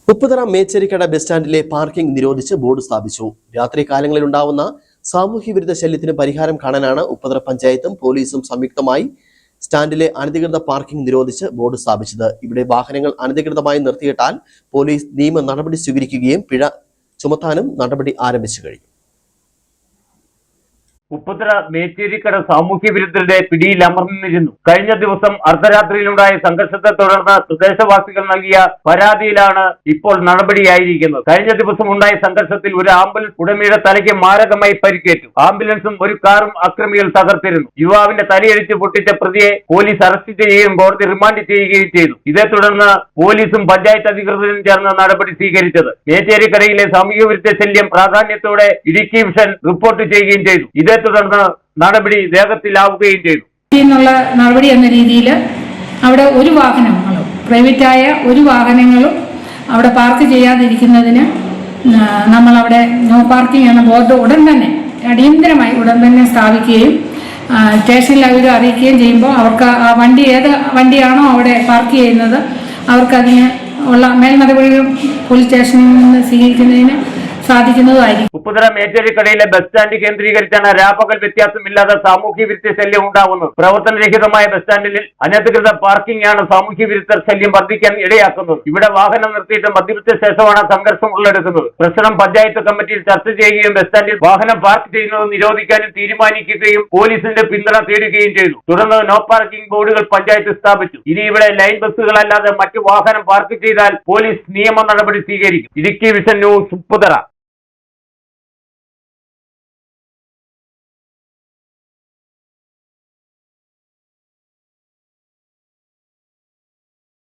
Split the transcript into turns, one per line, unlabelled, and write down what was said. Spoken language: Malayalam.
ഉപ്പുതറ മേച്ചേരിക്കട ബസ് സ്റ്റാൻഡിലെ പാർക്കിംഗ് നിരോധിച്ച് ബോർഡ് സ്ഥാപിച്ചു. രാത്രി കാലങ്ങളിലുണ്ടാവുന്ന സാമൂഹ്യവിരുദ്ധ ശല്യത്തിന് പരിഹാരം കാണാനാണ് ഉപ്പുതറ പഞ്ചായത്തും പോലീസും സംയുക്തമായി സ്റ്റാൻഡിലെ അനധികൃത പാർക്കിംഗ് നിരോധിച്ച് ബോർഡ് സ്ഥാപിച്ചത്. ഇവിടെ വാഹനങ്ങൾ അനധികൃതമായി നിർത്തിയിട്ടാൽ പോലീസ് നിയമ നടപടി സ്വീകരിക്കുകയും പിഴ ചുമത്താനും നടപടി ആരംഭിച്ചു കഴിഞ്ഞു.
ഉപ്പുതറ മേച്ചേരിക്കട സാമൂഹ്യ വിരുദ്ധരുടെ പിടിയിൽ അമർന്നിരുന്നു. കഴിഞ്ഞ ദിവസം അർദ്ധരാത്രിയിലുണ്ടായ സംഘർഷത്തെ തുടർന്ന് പ്രദേശവാസികൾ നൽകിയ പരാതിയിലാണ് ഇപ്പോൾ നടപടിയായിരിക്കുന്നത്. കഴിഞ്ഞ ദിവസം ഉണ്ടായ സംഘർഷത്തിൽ ഒരു ആംബുലൻസ് ഉടമയുടെ തലയ്ക്ക് മാരകമായി പരിക്കേറ്റു. ആംബുലൻസും ഒരു കാറും അക്രമികൾ തകർത്തിരുന്നു. യുവാവിന്റെ തലയടിച്ച് പൊട്ടിച്ച പ്രതിയെ പോലീസ് അറസ്റ്റ് ചെയ്യുകയും കോടതി റിമാൻഡ് ചെയ്യുകയും ചെയ്തു. ഇതേ തുടർന്ന് പോലീസും പഞ്ചായത്ത് അധികൃതരും ചേർന്ന് നടപടി സ്വീകരിച്ചത്. മേച്ചേരിക്കടയിലെ സാമൂഹ്യ വിരുദ്ധ ശല്യം പ്രാധാന്യത്തോടെ ഇടുക്കി വിഷൻ റിപ്പോർട്ട് ചെയ്യുകയും ചെയ്തു. ഇതേ തുടർന്ന് നടപടി വേഗത്തിലാവുകയും ചെയ്തു.
നടപടി എന്ന രീതിയിൽ അവിടെ ഒരു വാഹനങ്ങളും പ്രൈവറ്റായ ഒരു വാഹനങ്ങളും അവിടെ പാർക്ക് ചെയ്യാതിരിക്കുന്നതിന് നമ്മളവിടെ നോ പാർക്കിംഗ് എന്ന ബോർഡ് ഉടൻ തന്നെ സ്ഥാപിക്കുകയും സ്റ്റേഷനിൽ അവർ അറിയിക്കുകയും ചെയ്യുമ്പോൾ അവർക്ക് ആ വണ്ടി ഏത് വണ്ടിയാണോ അവിടെ പാർക്ക് ചെയ്യുന്നത് അവർക്കതിന് ഉള്ള മേൽ നടപടികളും പോലീസ് സ്റ്റേഷനിൽ നിന്ന് സ്വീകരിക്കുന്നതിന് സാധിക്കുന്നതായിരിക്കും.
ഉപ്പുതറ മേച്ചേരിക്കടയിലെ ബസ് സ്റ്റാൻഡ് കേന്ദ്രീകരിച്ചാണ് രാപ്പകൽ വ്യത്യാസമില്ലാതെ സാമൂഹ്യ വിരുദ്ധ ശല്യം ഉണ്ടാകുന്നത്. പ്രവർത്തനരഹിതമായ ബസ് സ്റ്റാൻഡിൽ അനധികൃത പാർക്കിംഗ് ആണ് സാമൂഹ്യ വിരുദ്ധ ശല്യം വർദ്ധിക്കാൻ ഇടയാക്കുന്നത്. ഇവിടെ വാഹനം നിർത്തിയിട്ട് മദ്യപിച്ച ശേഷമാണ് സംഘർഷം ഉള്ളെടുക്കുന്നത്. പ്രശ്നം പഞ്ചായത്ത് കമ്മിറ്റിയിൽ ചർച്ച ചെയ്യുകയും ബസ് സ്റ്റാൻഡിൽ വാഹനം പാർക്ക് ചെയ്യുന്നത് നിരോധിക്കാനും തീരുമാനിക്കുകയും പോലീസിന്റെ പിന്തുണ തേടുകയും ചെയ്തു. തുടർന്ന് നോ പാർക്കിംഗ് ബോർഡുകൾ പഞ്ചായത്ത് സ്ഥാപിച്ചു. ഇനി ഇവിടെ ലൈൻ ബസ്സുകളല്ലാതെ മറ്റു വാഹനം പാർക്ക് ചെയ്താൽ പോലീസ് നിയമ നടപടി സ്വീകരിക്കും. Idukki vision news, Upputhara.